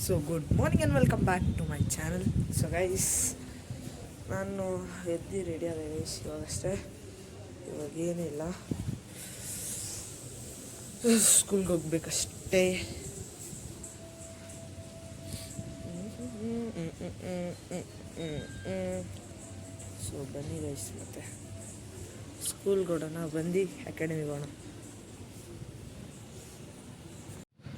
So good morning and welcome back to my channel. So guys, ನಾನು ಎದ್ದು ready ಆದ guys ಇವಾಗಷ್ಟೇ. ಇವಾಗ ಏನಿಲ್ಲ, ಸ್ಕೂಲ್ಗೆ ಹೋಗ್ಬೇಕಷ್ಟೇ. ಸೊ ಬನ್ನಿ ಗೈಸ್, ಮತ್ತೆ ಸ್ಕೂಲ್ಗೆ ಹೊಡೋಣ, ಬಂದು ಅಕಾಡೆಮಿಗೆ ಹೋಗೋಣ.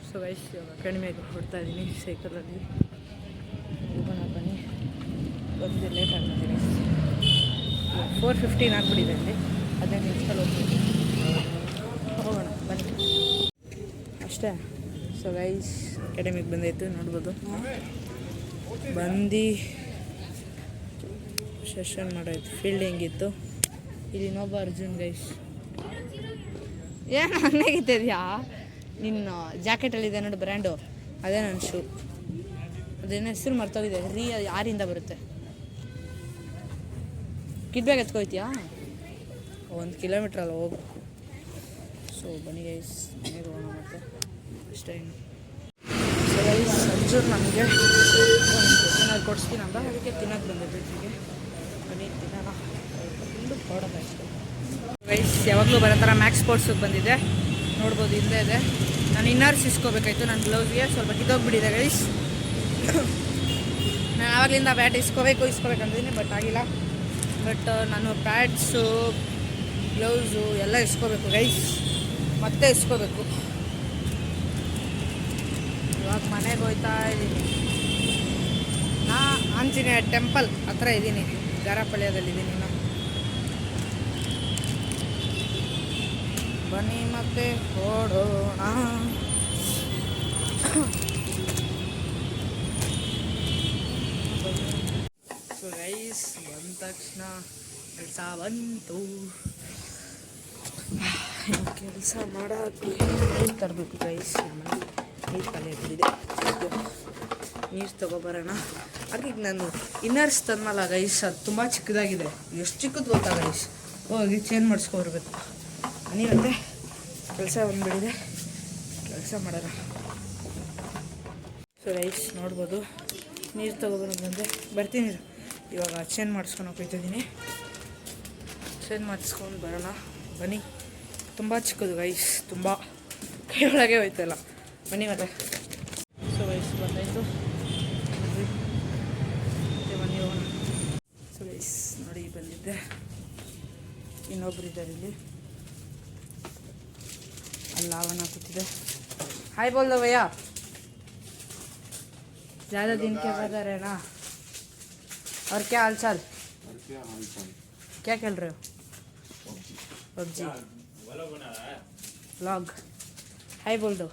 ಸೊ ಗೈಸ್, ಇವಾಗ ಅಕಾಡೆಮಿಗೆ ಹೊಡ್ತಾ ಇದ್ದೀನಿ ಸೈಕಲಲ್ಲಿ. ಹೋಗೋಣ ಬನ್ನಿ. ಬಂದು ಲೇಟ್ ಆಗ್ತದೆ ಗೈಸ್. 4:15 ಆಗಿಬಿಟ್ಟಿದೆ ಅಲ್ಲಿ. 15 ನಿಮಿಷದಲ್ಲಿ ಹೋಗ್ತೀವಿ. ಹೋಗೋಣ ಬನ್ನಿ ಅಷ್ಟೇ. ಸೊ ಗೈಸ್, ಅಕಾಡೆಮಿಗೆ ಬಂದಾಯಿತು, ನೋಡ್ಬೋದು. ಬಂದು ಸೆಷನ್ ಮಾಡೋಯ್ತು. ಫೀಲ್ಡ್ ಹೆಂಗಿತ್ತು ಇಲ್ಲಿ ಇನ್ನೊಬ್ಬ ಅರ್ಜುನ್ ಗೈಸ್. ಏನು ಹಂಗಾಗಿತ್ತದ್ಯಾ? ನಿನ್ನ ಜಾಕೆಟಲ್ಲಿದೆ ನೋಡಿ ಬ್ರ್ಯಾಂಡು, ಅದೇ ನನ್ನ ಶೂ. ಅದೇನೋ ಹೆಸರು ಮರ್ತೋಗಿದೆ, ಯಾರಿಂದ ಬರುತ್ತೆ. ಕಿಡ್ಬ್ಯಾಗ್ ಎತ್ಕೊಯ್ತೀಯಾ? 1 ಕಿಲೋಮೀಟ್ರ್ ಅಲ್ಲ, ಹೋಗು. ಸೊ ಬನ್ನಿ ಗೈಸ್, ಮನೆಗೆ ಹೋಗೋಣ ಮತ್ತೆ ಅಷ್ಟೇ. ಸೊ ಗೈಸ್, ಅರ್ಜುನ್ ನನಗೆ ಏನಾದ್ರು ಕೊಡಿಸ್ತೀನಂದ, ಅದಕ್ಕೆ ತಿನ್ನೋಕ್ಕೆ ಬಂದಿದ್ದೆ. ಹೀಗೆ ಬನ್ನಿ ತಿನ್ನೋಣ. ಫುಲ್ಲು ಪ್ರಾಡಕ್ಟ್ ಅಷ್ಟೇ ಗೈಸ್. ಯಾವಾಗಲೂ ಬರೋ ಥರ ಮ್ಯಾಕ್ಸ್ ಸ್ಪೋರ್ಟ್ಸಿಗೆ ಬಂದಿದ್ದೆ, ನೋಡ್ಬೋದು ಹಿಂದೆ ಇದೆ. ನಾನು ಇನ್ನರ್ಸ್ ಇಸ್ಕೋಬೇಕಾಯ್ತು, ನನ್ನ ಗ್ಲೌಸ್ಗೆ ಸ್ವಲ್ಪ ಕಿತ್ತೋಗ್ಬಿಟ್ಟಿದೆ ಗೈಸ್. ನಾನು ಆವಾಗಲಿಂದ ಬ್ಯಾಟ್ ಇಸ್ಕೋಬೇಕಂತಿದ್ದೀನಿ, ಬಟ್ ಆಗಿಲ್ಲ. ಬಟ್ ನಾನು ಪ್ಯಾಡ್ಸು, ಗ್ಲೌಸು ಎಲ್ಲ ಇಸ್ಕೋಬೇಕು ಗೈಸ್, ಮತ್ತೆ ಇಸ್ಕೋಬೇಕು. ಇವಾಗ ಮನೆಗೆ ಹೋಗ್ತಾ ಇದ್ದೀನಿ. ನಾ ಆಂಜನೇಯ ಟೆಂಪಲ್ ಹತ್ರ ಇದ್ದೀನಿ, ಗಾರಪಳ್ಯದಲ್ಲಿದ್ದೀನಿ. ನಾನು ಬನ್ನಿ ಮತ್ತೆ ಹೊಡೋಣ. ಸೊ ಗೈಸ್, ಬಂದ ತಕ್ಷಣ ಕೆಲಸ ಬಂತು. ಕೆಲಸ ಮಾಡೋಕ್ಕೆ ನೀರು ತರಬೇಕು ಗೈಸ್. ನಮ್ಮನೆ ನೀರು ಖಾಲಿ ಆಗಿಬಿಟ್ಟಿದೆ, ನೀರು ತೊಗೊಬರೋಣ. ಹಾಗೆ ನಾನು ಇನ್ನರ್ಸ್ ತಂದಲ್ಲ ಗೈಸ್, ಅದು ತುಂಬ ಚಿಕ್ಕದಾಗಿದೆ. ಎಷ್ಟು ಚಿಕ್ಕದು ಗೊತ್ತಾ ಗೈಸ್? ಹೋಗಿ ಚೇಂಜ್ ಮಾಡಿಸ್ಕೊಬರ್ಬೇಕು. ನೀವಂತೆ ಕೆಲಸ ಬಂದುಬಿಟ್ಟಿದೆ, ಕೆಲಸ ಮಾಡೋಣ. ಸೊ ಗೈಸ್, ನೋಡ್ಬೋದು ನೀರು ತೊಗೊಬರೋದು ಬಂದೆ. ಬರ್ತೀನಿ, ಇವಾಗ ಚೇಂಜ್ ಮಾಡಿಸ್ಕೊಂಡು ಹೋಗ್ತಿದ್ದೀನಿ. ಚೇಂಜ್ ಮಾಡಿಸ್ಕೊಂಡು ಬರೋಣ ಬನ್ನಿ. ತುಂಬ ಚಿಕ್ಕದು ಗೈಸ್, ತುಂಬ ಕೈ ಒಳಗೆ ಹೋಯ್ತಲ್ಲ. ಬನ್ನಿ ಮತ್ತೆ. ಸೊ ಗೈಸ್, ಬಂದಾಯಿತು, ಮತ್ತೆ ಬನ್ನಿ ಹೋಗೋಣ. ಸೊ ಗೈಸ್ ನೋಡಿ, ಬಂದಿದ್ದೆ. ಇನ್ನೊಬ್ರು ಇದ್ದಾರೆ ಇಲ್ಲಿ, ಅಲ್ಲಿ ಲಾವಣ ಕೂತಿದೆ. हाय बोल दो भैया, ज़्यादा दिन के बाद आ रहे ना? और क्या हाल चाल? क्या खेल रहे हो? PUBG vlog. हाय बोल दो.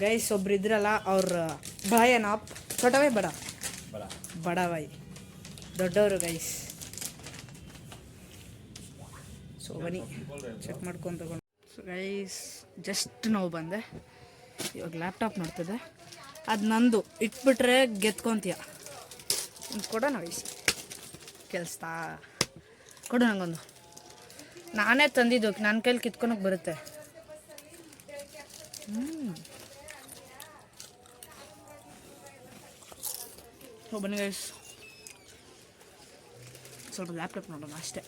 गैस, ಒಬ್ರು ಇದ್ರಲ್ಲ, ಅವ್ರ ಭಾಯ್ ಏನೋ, छोटा भाई बड़ा बड़ा भाई, ದೊಡ್ಡವರು ಗೈಸ್. ಸೊ ಬನ್ನಿ ಚೆಕ್ ಮಾಡ್ಕೊಂಡು ತಗೊಂಡು. ಸೊ ಗೈಸ್, ಜಸ್ಟ್ ನಾವು ಬಂದೆ. ಇವಾಗ ಲ್ಯಾಪ್ಟಾಪ್ ನೋಡ್ತದೆ, ಅದು ನಂದು ಇಟ್ಬಿಟ್ರೆ ಗೆದ್ಕೊಂತೀಯ. ಒಂದು ಕೊಡೋಣ ಗೈಸ್, ಕೆಲ್ಸತಾ ಕೊಡು ನಂಗೊಂದು. ನಾನೇ ತಂದಿದ್ದು, ನನ್ನ ಕೈಲಿ ಕಿತ್ಕೊಳಕ್ಕೆ ಬರುತ್ತೆ. ಸೊ ಬನ್ನಿ ಗೈಸ್, ಸ್ವಲ್ಪ ಲ್ಯಾಪ್ಟಾಪ್ ನೋಡೋಣ ಅಷ್ಟೇ.